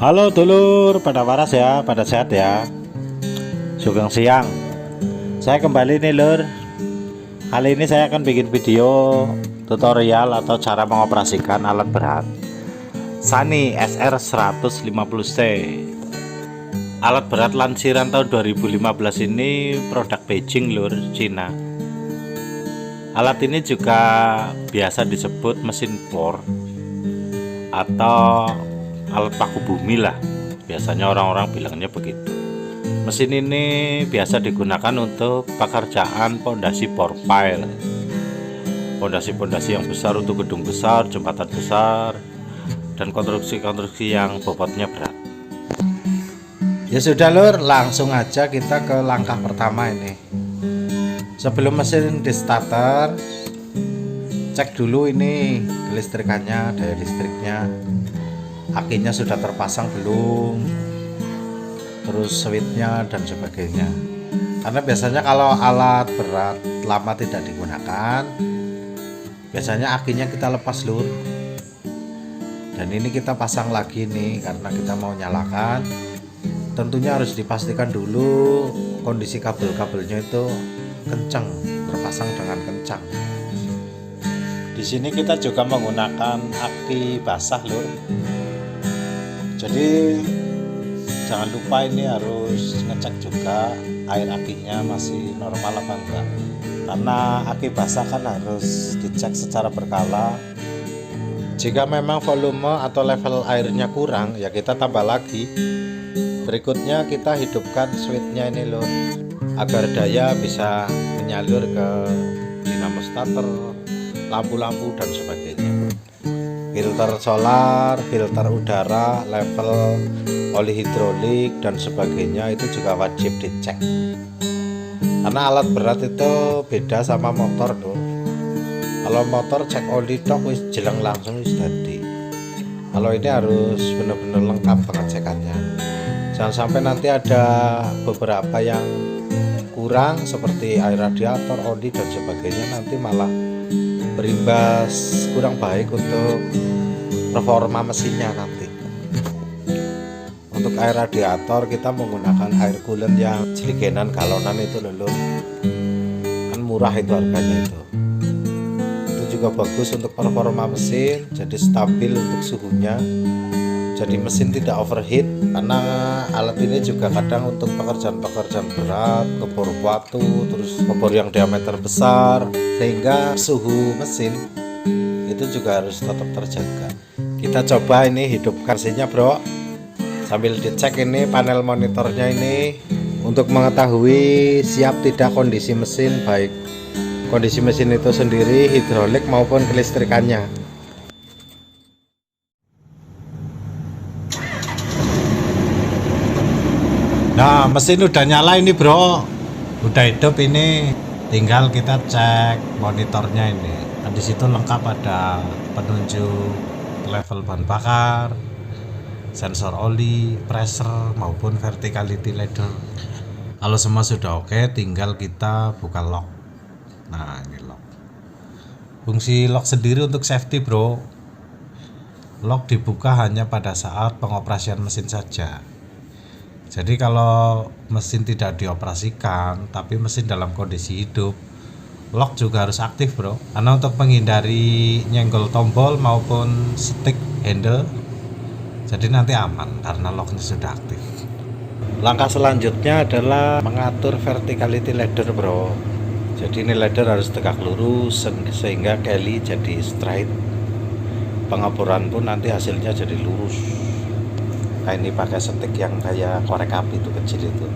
Halo dulur, pada waras ya, pada sehat ya. Sugeng siang. Saya kembali nih lur. Kali ini saya akan bikin video tutorial atau cara mengoperasikan alat berat Sani SR150C. Alat berat lansiran tahun 2015 ini produk Beijing lur, Cina. Alat ini juga biasa disebut mesin bor atau alat paku bumi lah, biasanya orang-orang bilangnya begitu. Mesin ini biasa digunakan untuk pekerjaan pondasi bor pile, pondasi-pondasi yang besar untuk gedung besar, jembatan besar, dan konstruksi-konstruksi yang bobotnya berat. Ya sudah lur, langsung aja kita ke langkah pertama ini. Sebelum mesin di starter, cek dulu ini kelistrikannya, daya listriknya, akinya sudah terpasang belum, terus switchnya dan sebagainya. Karena biasanya kalau alat berat lama tidak digunakan, biasanya akinya kita lepas lur. Dan ini kita pasang lagi nih karena kita mau nyalakan. Tentunya harus dipastikan dulu kondisi kabel-kabelnya itu kencang, terpasang dengan kencang. Di sini kita juga menggunakan aki basah lur. Jadi jangan lupa ini harus ngecek juga air akinya masih normal apa enggak, karena aki basah kan harus dicek secara berkala. Jika memang volume atau level airnya kurang ya kita tambah lagi. Berikutnya kita hidupkan switchnya ini lur, agar daya bisa menyalir ke dinamo starter, lampu-lampu dan sebagainya. Filter solar, filter udara, level oli hidrolik dan sebagainya itu juga wajib dicek. Karena alat berat itu beda sama motor tuh. Kalau motor cek oli tok wis jelang langsung wis dadi. Kalau ini harus benar-benar lengkap pengecekannya. Jangan sampai nanti ada beberapa yang kurang seperti air radiator, oli dan sebagainya, nanti malah berimbas kurang baik untuk performa mesinnya nanti. Untuk air radiator kita menggunakan air coolant yang jeligenan galonan itu lho, kan murah itu harganya itu juga bagus untuk performa mesin, jadi stabil untuk suhunya, jadi mesin tidak overheat. Karena alat ini juga kadang untuk pekerjaan-pekerjaan berat, ngebor batu, terus ngebor yang diameter besar, sehingga suhu mesin itu juga harus tetap terjaga. Kita coba ini hidupkan mesinnya bro, sambil dicek ini panel monitornya ini untuk mengetahui siap tidak kondisi mesin, baik kondisi mesin itu sendiri, hidrolik maupun kelistrikannya. Nah, mesin udah nyala ini bro, udah hidup ini. Tinggal kita cek monitornya ini. Nah, di situ lengkap ada penunjuk level bahan bakar, sensor oli, pressure maupun verticality ladder. Kalau semua sudah oke, tinggal kita buka lock. Nah, ini lock. Fungsi lock sendiri untuk safety bro. Lock dibuka hanya pada saat pengoperasian mesin saja. Jadi kalau mesin tidak dioperasikan tapi mesin dalam kondisi hidup, lock juga harus aktif bro, karena untuk menghindari nyenggol tombol maupun stick handle, jadi nanti aman karena locknya sudah aktif. Langkah selanjutnya adalah mengatur verticality ladder bro. Jadi ini ladder harus tegak lurus sehingga keli jadi straight, pengeboran pun nanti hasilnya jadi lurus. Nah, ini pakai stick yang kayak korek api itu kecil itu,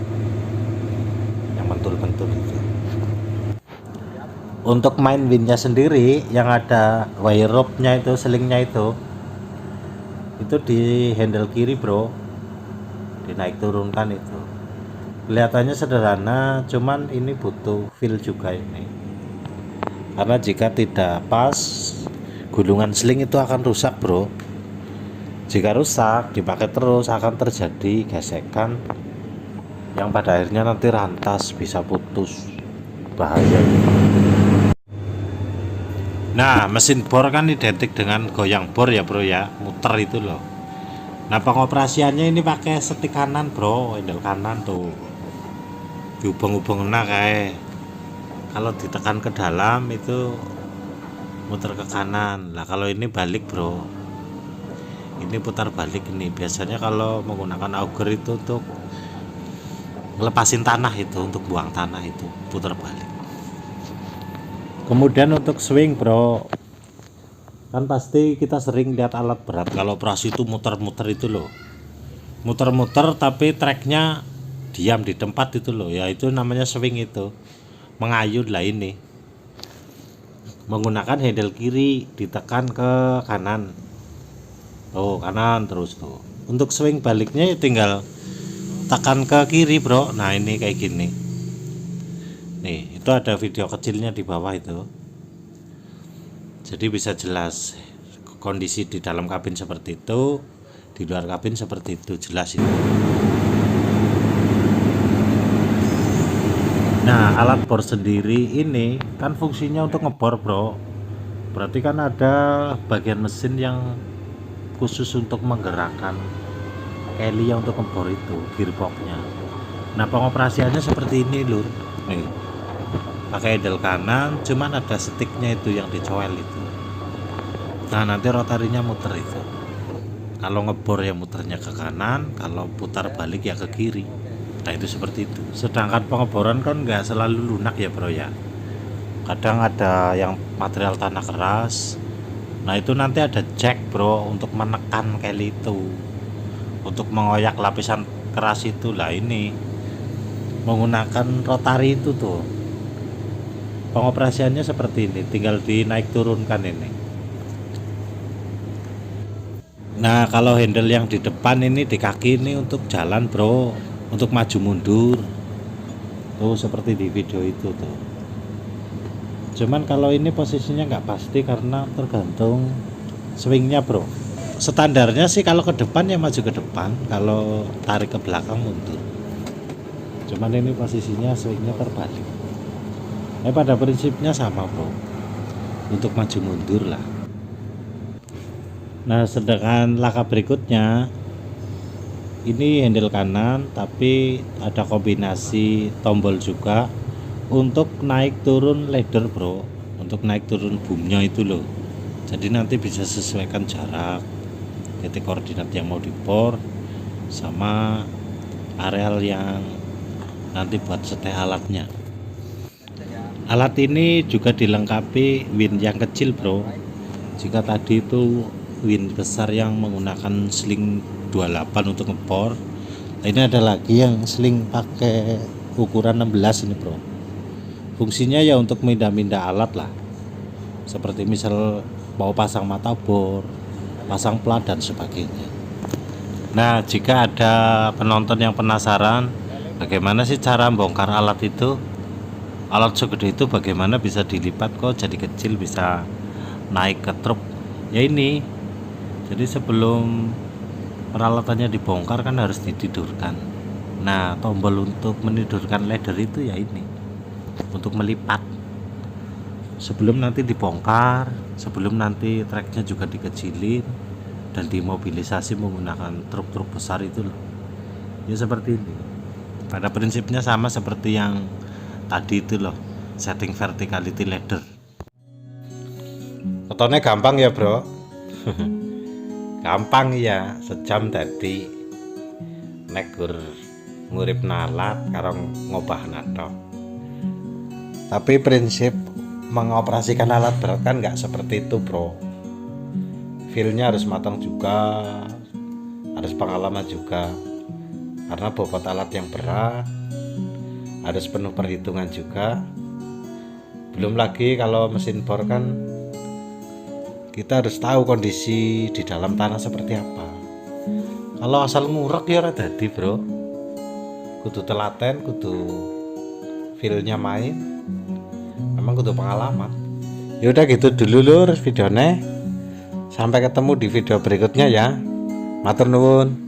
yang mentul-mentul itu. Untuk main windnya sendiri yang ada wire rope-nya itu, selingnya itu di handle kiri bro, dinaik turunkan itu. Kelihatannya sederhana, cuman ini butuh feel juga ini, karena jika tidak pas gulungan seling itu akan rusak bro. Jika rusak dipakai terus akan terjadi gesekan yang pada akhirnya nanti rantas, bisa putus, bahaya. Nah, mesin bor kan identik dengan goyang bor ya bro ya, muter itu loh. Nah pengoperasiannya ini pakai setik kanan bro, handle kanan tuh dihubung-hubung kayak kalau ditekan ke dalam itu muter ke kanan. Lah kalau ini balik bro, ini putar balik. Ini biasanya kalau menggunakan auger itu untuk ngelepasin tanah, itu untuk buang tanah, itu putar balik. Kemudian untuk swing bro, kan pasti kita sering lihat alat berat kalau operasi itu muter-muter itu loh, muter-muter tapi treknya diam di tempat itu loh, ya itu namanya swing, itu mengayun lah. Ini menggunakan handle kiri ditekan ke kanan, tuh kanan terus tuh. Untuk swing baliknya ya tinggal tekan ke kiri bro. Nah ini kayak gini nih, itu ada video kecilnya di bawah itu, jadi bisa jelas kondisi di dalam kabin seperti itu, di luar kabin seperti itu, jelas itu. Nah alat bor sendiri ini kan fungsinya untuk ngebor bro, berarti kan ada bagian mesin yang khusus untuk menggerakkan keli yang untuk ngebor itu, gearboxnya. Nah pengoperasiannya seperti ini lur, nih pakai handle kanan, cuman ada sticknya itu yang dicoel itu. Nah nanti rotarinya muter itu, kalau ngebor ya muternya ke kanan, kalau putar balik ya ke kiri. Nah itu seperti itu. Sedangkan pengeboran kan nggak selalu lunak ya bro ya, kadang ada yang material tanah keras. Nah itu nanti ada jack bro untuk menekan keli itu, untuk mengoyak lapisan keras itu. Lah ini menggunakan rotari itu tuh. Pengoperasiannya seperti ini, tinggal dinaik turunkan ini. Nah kalau handle yang di depan ini di kaki ini untuk jalan bro, untuk maju mundur tuh seperti di video itu tuh. Cuman kalau ini posisinya nggak pasti karena tergantung swingnya bro. Standarnya sih kalau ke depan ya maju ke depan, kalau tarik ke belakang mundur. Cuman ini posisinya swingnya terbalik. Pada prinsipnya sama bro, untuk maju mundur lah. Nah sedangkan langkah berikutnya ini handle kanan tapi ada kombinasi tombol juga untuk naik turun ladder bro, untuk naik turun boomnya itu loh. Jadi nanti bisa sesuaikan jarak titik koordinat yang mau dibor sama areal yang nanti buat setel alatnya. Alat ini juga dilengkapi win yang kecil bro. Jika tadi itu win besar yang menggunakan sling 28 untuk ngepor, ini ada lagi yang sling pakai ukuran 16 ini bro. Fungsinya ya untuk mindah-mindah alat lah, seperti misal mau pasang mata bor, pasang plat dan sebagainya. Nah jika ada penonton yang penasaran bagaimana sih cara bongkar alat itu, alat segede itu bagaimana bisa dilipat kok jadi kecil, bisa naik ke truk ya ini. Jadi sebelum peralatannya dibongkar kan harus ditidurkan. Nah tombol untuk menidurkan ladder itu ya ini, untuk melipat sebelum nanti dibongkar, sebelum nanti treknya juga dikecilin dan dimobilisasi menggunakan truk-truk besar itu loh. Ya seperti ini. Pada prinsipnya sama seperti yang tadi itu loh, setting verticality ladder. Fotonya gampang ya bro. Gampang ya, sejam tadi negur ngurip nalat karo ngobah nato. Tapi prinsip mengoperasikan alat berat kan nggak seperti itu bro. Feelnya harus matang juga, harus pengalaman juga, karena bobot alat yang berat, harus penuh perhitungan juga. Belum lagi kalau mesin bor kan kita harus tahu kondisi di dalam tanah seperti apa. Kalau asal ngurek ya ora dadi bro, kudu telaten, kudu feelnya main, memang kudu pengalaman. Ya udah gitu dulu lur videonya, sampai ketemu di video berikutnya ya, matur nuwun.